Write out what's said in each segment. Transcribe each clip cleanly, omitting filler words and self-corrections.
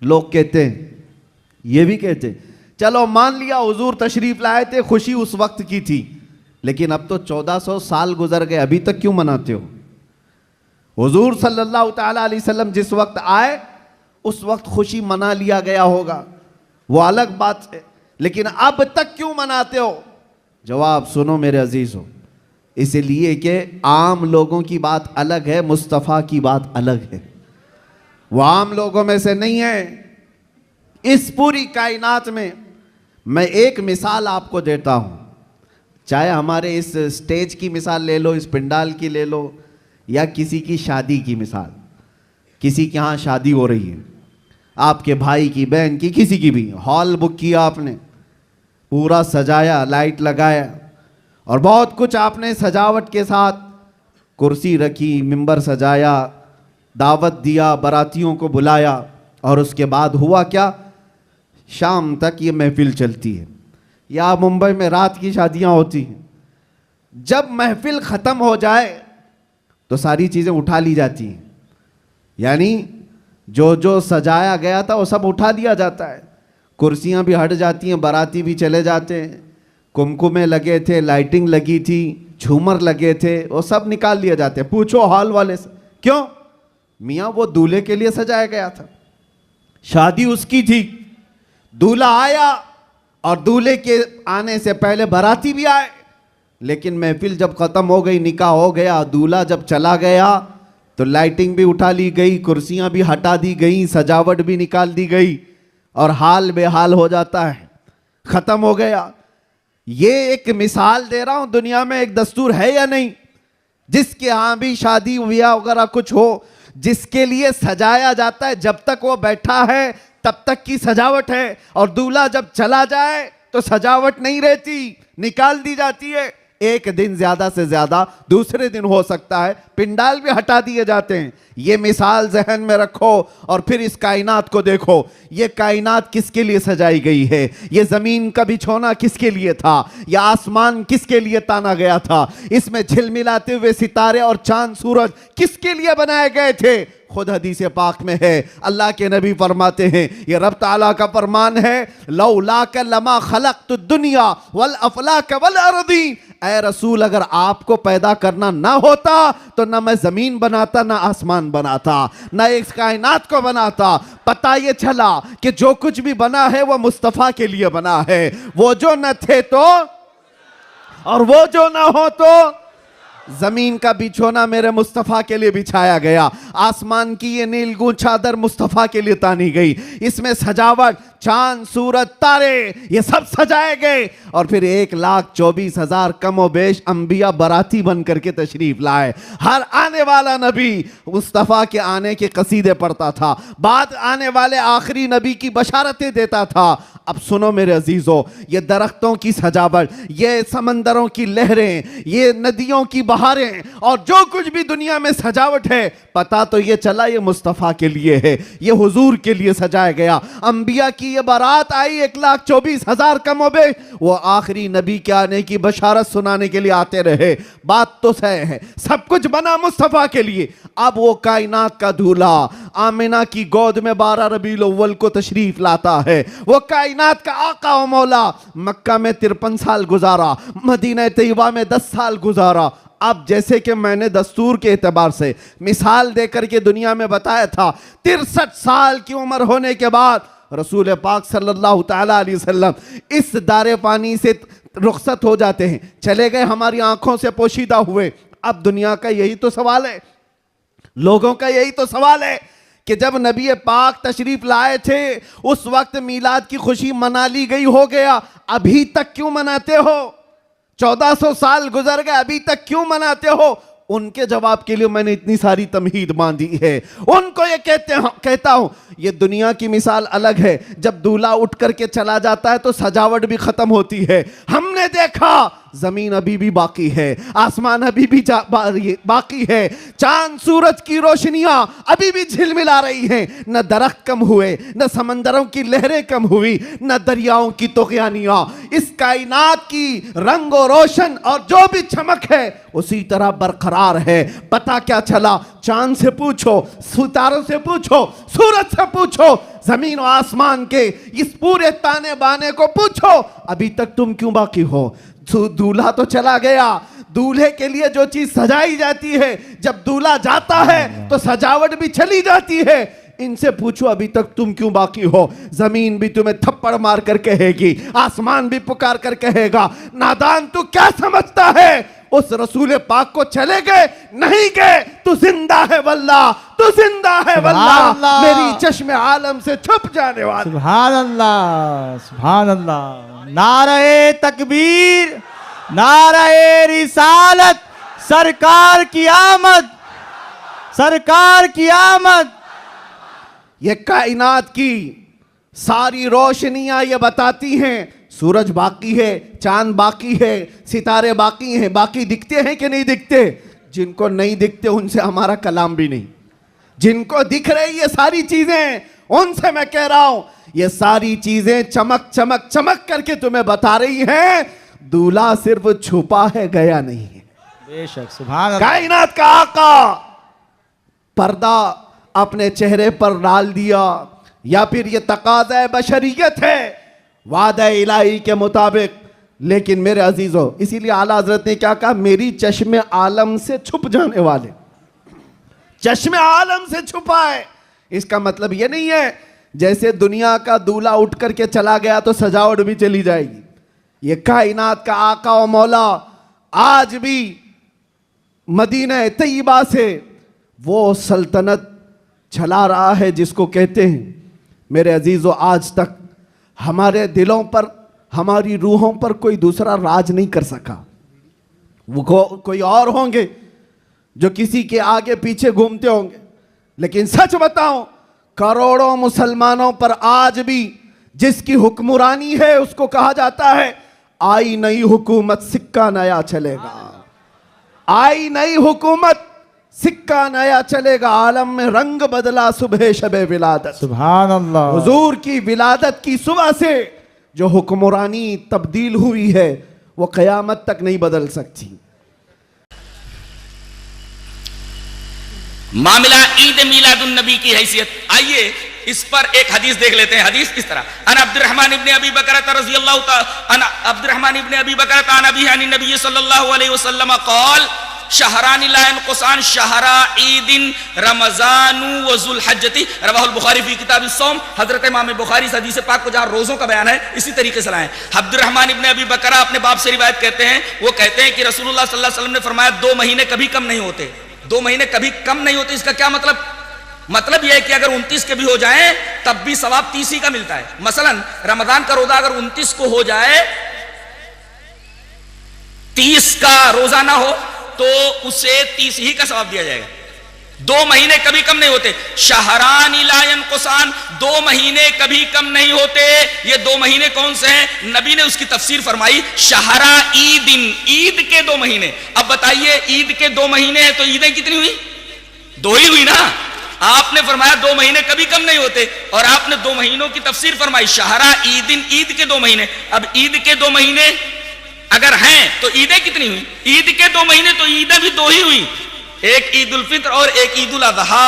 लोग कहते हैं, ये भी कहते हैं, चलो मान लिया हुजूर तशरीफ लाए थे, खुशी उस वक्त की थी, लेकिन अब तो 1400 साल गुजर गए, अभी तक क्यों मनाते हो? हुजूर सल्लल्लाहु ताला अलैहि वसल्लम जिस वक्त आए उस वक्त खुशी मना लिया गया होगा, वो अलग बात है, लेकिन अब तक क्यों मनाते हो? जवाब सुनो मेरे अजीज हो, इसलिए कि आम लोगों की बात अलग है, मुस्तफ़ा की बात अलग है। वो आम लोगों में से नहीं है। इस पूरी कायनात में मैं एक मिसाल आपको देता हूं, चाहे हमारे इस स्टेज की मिसाल ले लो, इस पंडाल की ले लो, या किसी की शादी की मिसाल। किसी के यहाँ शादी हो रही है, आपके भाई की, बहन की, किसी की भी, हॉल बुक किया आपने, पूरा सजाया, लाइट लगाया और बहुत कुछ आपने सजावट के साथ, कुर्सी रखी, मिंबर सजाया, दावत दिया, बारातियों को बुलाया, और उसके बाद हुआ क्या? शाम तक ये महफिल चलती है। या मुंबई में रात की शादियां होती हैं, जब महफिल ख़त्म हो जाए तो सारी चीज़ें उठा ली जाती हैं, यानी जो जो सजाया गया था वो सब उठा लिया जाता है, कुर्सियां भी हट जाती हैं, बाराती भी चले जाते हैं, कुमकुमे लगे थे, लाइटिंग लगी थी, झूमर लगे थे, वो सब निकाल लिए जाते हैं। पूछो हॉल वाले से, क्यों? मियाँ वो दूल्हे के लिए सजाया गया था, शादी उसकी थी, दूल्हा आया और दूल्हे के आने से पहले बाराती भी आए, लेकिन महफिल जब ख़त्म हो गई, निकाह हो गया, दूल्हा जब चला गया तो लाइटिंग भी उठा ली गई, कुर्सियां भी हटा दी गई, सजावट भी निकाल दी गई, और हाल बेहाल हो जाता है, ख़त्म हो गया। ये एक मिसाल दे रहा हूं, दुनिया में एक दस्तूर है या नहीं, जिसके यहाँ भी शादी ब्याह वगैरह कुछ हो, जिसके लिए सजाया जाता है, जब तक वो बैठा है तब तक की सजावट है, और दूल्हा जब चला जाए तो सजावट नहीं रहती, निकाल दी जाती है। एक दिन ज्यादा से ज्यादा, दूसरे दिन हो सकता है, पिंडाल भी हटा दिए जाते हैं। ये मिसाल जहन में रखो और फिर इस कायनात को देखो। ये कायनात किसके लिए सजाई गई है? ये जमीन का बिछोना किसके लिए था? यह आसमान किसके लिए ताना गया था? इसमें झिलमिलाते हुए सितारे और चांद सूरज किसके लिए बनाए गए थे? खुद हदीस पाक में है, अल्लाह के नबी फरमाते हैं, ये रब ताला का फरमान है, लौलाक लमा खलक़तु दुनिया वल अफलाक वल अर्दीन। ऐ रसूल, अगर आपको पैदा करना ना होता तो ना मैं जमीन बनाता, ना आसमान बनाता, ना इस कायनात को बनाता। पता ये चला कि जो कुछ भी बना है वो मुस्तफ़ा के लिए बना है। वो जो न थे तो, और वो जो ना हो तो, जमीन का बिछोना मेरे मुस्तफ़ा के लिए बिछाया गया, आसमान की ये नीलगूं चादर मुस्तफ़ा के लिए तानी गई, इसमें सजावट, चांद सूरज तारे, ये सब सजाए गए, और फिर 1,24,000 कमोबेश अंबिया बाराती बन करके तशरीफ लाए। हर आने वाला नबी मुस्तफ़ा के आने के कसीदे पढ़ता था, बाद आने वाले आखिरी नबी की बशारतें देता था। अब सुनो मेरे अजीजों, ये दरख्तों की सजावट, ये समंदरों की लहरें, ये नदियों की बहारें, और जो कुछ भी दुनिया में सजावट है, पता तो ये चला ये मुस्तफ़ा के लिए है, ये हुजूर के लिए सजाया गया। अंबिया की ये बारात आई, 1,24,000 कमोबेश, वो आखिरी नबी के आने की बशारत सुनाने के लिए आते रहे। बात तो सही है, सब कुछ बना मुस्तफ़ा के लिए। अब वो कायनात का दूल्हा आमिना की गोद में 12 रबीउल अव्वल को तशरीफ लाता है। वो कायनात का आका व मौला मक्का में 53 साल गुजारा, मदीना तैयबा में 10 साल गुजारा। अब जैसे कि मैंने दस्तूर के एतबार से मिसाल देकर के दुनिया में बताया था, 63 साल की उम्र होने के बाद रसूल पाक सल्लल्लाहु ताला अलैहि वसल्लम इस दारे पानी से रुखसत हो जाते हैं, चले गए, हमारी आंखों से पोशीदा हुए। अब दुनिया का यही तो सवाल है, लोगों का यही तो सवाल है कि जब नबी पाक तशरीफ लाए थे उस वक्त मीलाद की खुशी मना ली गई, हो गया, अभी तक क्यों मनाते हो? 1400 साल गुजर गए, अभी तक क्यों मनाते हो? उनके जवाब के लिए मैंने इतनी सारी तमहीद बांधी है। उनको ये कहता हूं, ये दुनिया की मिसाल अलग है, जब दूल्हा उठ करके चला जाता है तो सजावट भी खत्म होती है। हमने देखा जमीन अभी भी बाकी है, आसमान अभी भी बाकी है, चांद सूरज की रोशनियां अभी भी झिलमिला रही हैं। न दरख्त कम हुए, न समंदरों की लहरें कम हुई, न दरियाओं की तुग़यानियां। इस कायनात की रंग और रोशन और जो भी चमक है उसी तरह बरकरार है। पता क्या चला? चांद से पूछो, सितारों से पूछो, सूरज से पूछो, जमीन और आसमान के इस पूरे ताने बाने को पूछो, अभी तक तुम क्यों बाकी हो? दूल्हा तो चला गया, दूल्हे के लिए जो चीज सजाई जाती है, जब दूल्हा जाता है तो सजावट भी चली जाती है। इनसे पूछो अभी तक तुम क्यों बाकी हो? जमीन भी तुम्हें थप्पड़ मार कर कहेगी, आसमान भी पुकार कर कहेगा, नादान तू क्या समझता है? उस रसूल पाक को चले गए, नहीं गए, तू जिंदा है वल्लाह, तू जिंदा है वल्लाह, मेरी चश्मे आलम से छुप जाने वाला। सुभान अल्लाह, सुभान अल्लाह। नारे तकबीर, नारे रिसालत, सरकार की आमद, सरकार की आमद। ये कायनात की सारी रोशनियां ये बताती हैं सूरज बाकी है, चांद बाकी है, सितारे बाकी हैं। बाकी दिखते हैं कि नहीं दिखते? जिनको नहीं दिखते उनसे हमारा कलाम भी नहीं। जिनको दिख रही ये सारी चीजें, उनसे मैं कह रहा हूं ये सारी चीजें चमक चमक चमक करके तुम्हें बता रही हैं दूल्हा सिर्फ छुपा है, गया नहीं है। बेशक, सुभान अल्लाह। कायनात का आका पर्दा अपने चेहरे पर डाल दिया, या फिर ये तकाज़ा बशरियत है वादा इलाही के मुताबिक। लेकिन मेरे अजीजों, इसीलिए आला हजरत ने क्या कहा? मेरी चश्मे आलम से छुप जाने वाले, चश्मे आलम से छुपा है। इसका मतलब ये नहीं है जैसे दुनिया का दूल्हा उठ करके चला गया तो सजावट भी चली जाएगी। ये कायनात का आका और मौला आज भी मदीना तैयबा से वो सल्तनत चला रहा है जिसको कहते हैं। मेरे अजीजों, आज तक हमारे दिलों पर, हमारी रूहों पर कोई दूसरा राज नहीं कर सका। वो कोई और होंगे जो किसी के आगे पीछे घूमते होंगे, लेकिन सच बताऊं, करोड़ों मुसलमानों पर आज भी जिसकी हुक्मरानी है उसको कहा जाता है आई नई हुकूमत सिक्का नया चलेगा, आई नई हुकूमत सिक्का नया चलेगा। आलम में रंग बदला सुबह शबे विलादत। सुभान अल्लाह। हुजूर की विलादत की सुबह से जो हुक्मरानी तब्दील हुई है वो कयामत तक नहीं बदल सकती। मामला ईद मिलादुन नबी की हैसियत, आइए इस पर एक हदीस देख लेते हैं। हदीस किस तरह? अन अब्दुर्रहमान इब्ने अबी बकरत रज़ियल्लाहु तआला अन अब्दुर्रहमान इब्ने अबी बकरत अन अबी अन नबी सल्लल्लाहु अलैहि वसल्लम क़ाल शहरानी ला यनक़ुसान शहरा ईदिन रमज़ानु व ज़ुलहज्जति रवाहुल बुखारी फी किताबिस सौम। हजरत इमाम बुखारी इस हदीस पाक को जहां रोज़ों का बयान है इसी तरीके से लाए। अब्दुर्रहमान इब्ने अबी बकरा अपने बाप से रिवायत करते हैं, वो कहते हैं कि रसूलुल्लाह सल्लल्लाहु अलैहि वसल्लम ने फरमाया 2 महीने कभी कम नहीं होते, 2 महीने कभी कम नहीं होते। इसका क्या मतलब? मतलब यह है कि अगर 29 के भी हो जाए तब भी सवाब 30 ही का मिलता है। मसलन रमजान का रोजा अगर 29 को हो जाए, 30 का रोजा ना हो तो उसे 30 ही का सवाब दिया जाएगा। 2 महीने कभी कम नहीं होते। शहरानी ला यनक़ुसान, 2 महीने कभी कम नहीं होते। ये 2 महीने कौन से हैं? नबी ने उसकी तफसीर फरमाई, शहरा ईदिन, ईद के 2 महीने। अब बताइए, ईद के 2 महीने हैं तो ईदें कितनी हुई? 2 ही हुई ना। आपने फरमाया 2 महीने कभी कम नहीं होते, और आपने 2 महीनों की तफसीर फरमाई शहरा ईदिन, ईद के 2 महीने। अब ईद के 2 महीने अगर हैं तो ईदें कितनी हुई? ईद के 2 महीने तो ईदें भी 2 ही हुई, एक ईद उल फित्र और एक ईद उल अज़हा।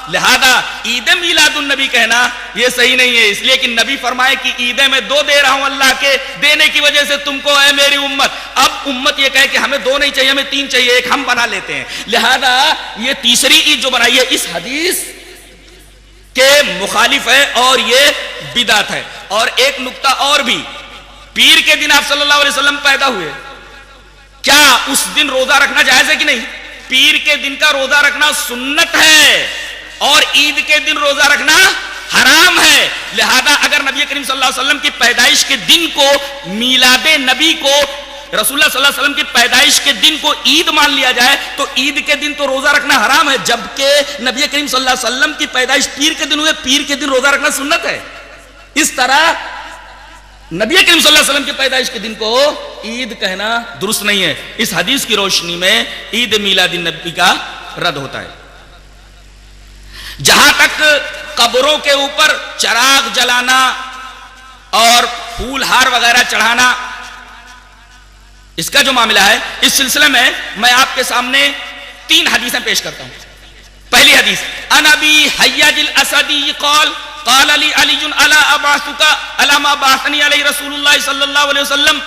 लिहाजा ईद मिलादुन नबी कहना यह सही नहीं है, इसलिए कि नबी फरमाए कि ईदें मैं 2 दे रहा हूं अल्लाह के देने की वजह से तुमको है मेरी उम्मत। अब उम्मत यह कहे कि हमें 2 नहीं चाहिए, हमें 3 चाहिए, एक हम बना लेते हैं। लिहाजा ये तीसरी ईद जो बनाई है इस हदीस के मुखालिफ है और ये बिदात है। और एक नुक्ता और भी, पीर के दिन आप सल्लल्लाहु अलैहि वसल्लम पैदा हुए, क्या उस दिन रोजा रखना जायज है कि नहीं? पीर के दिन का रोजा रखना सुन्नत है और ईद के दिन रोजा रखना हराम है। लिहाजा अगर नबी करीम सल्लल्लाहु अलैहि वसल्लम की पैदाइश के दिन को, मीलादे नबी को, रसूलुल्लाह सल्लल्लाहु अलैहि वसल्लम की पैदाइश के दिन को ईद मान लिया जाए तो ईद के दिन तो रोजा रखना हराम है, जबकि नबी करीम सल्लल्लाहु अलैहि वसल्लम की पैदाइश पीर के दिन हुए, पीर के दिन रोजा रखना सुन्नत है। इस तरह नबी करीम सल्लल्लाहु अलैहि वसल्लम की पैदाइश के दिन को ईद कहना दुरुस्त नहीं है। इस हदीस की रोशनी में ईद मीलादुन नबी का रद्द होता है। जहां तक कब्रों के ऊपर चराग जलाना और फूल हार वगैरह चढ़ाना, इसका जो मामला है, इस सिलसिले में मैं आपके सामने 3 हदीसें पेश करता हूं। पहली हदीस, अन अबी हय्याजिल असदी क़ाल क़ाल अली अलीजुन अला अबासुका अला मा बासनी अलैहि रसूलुल्लाह सल्लल्लाहु अलैहि वसल्लम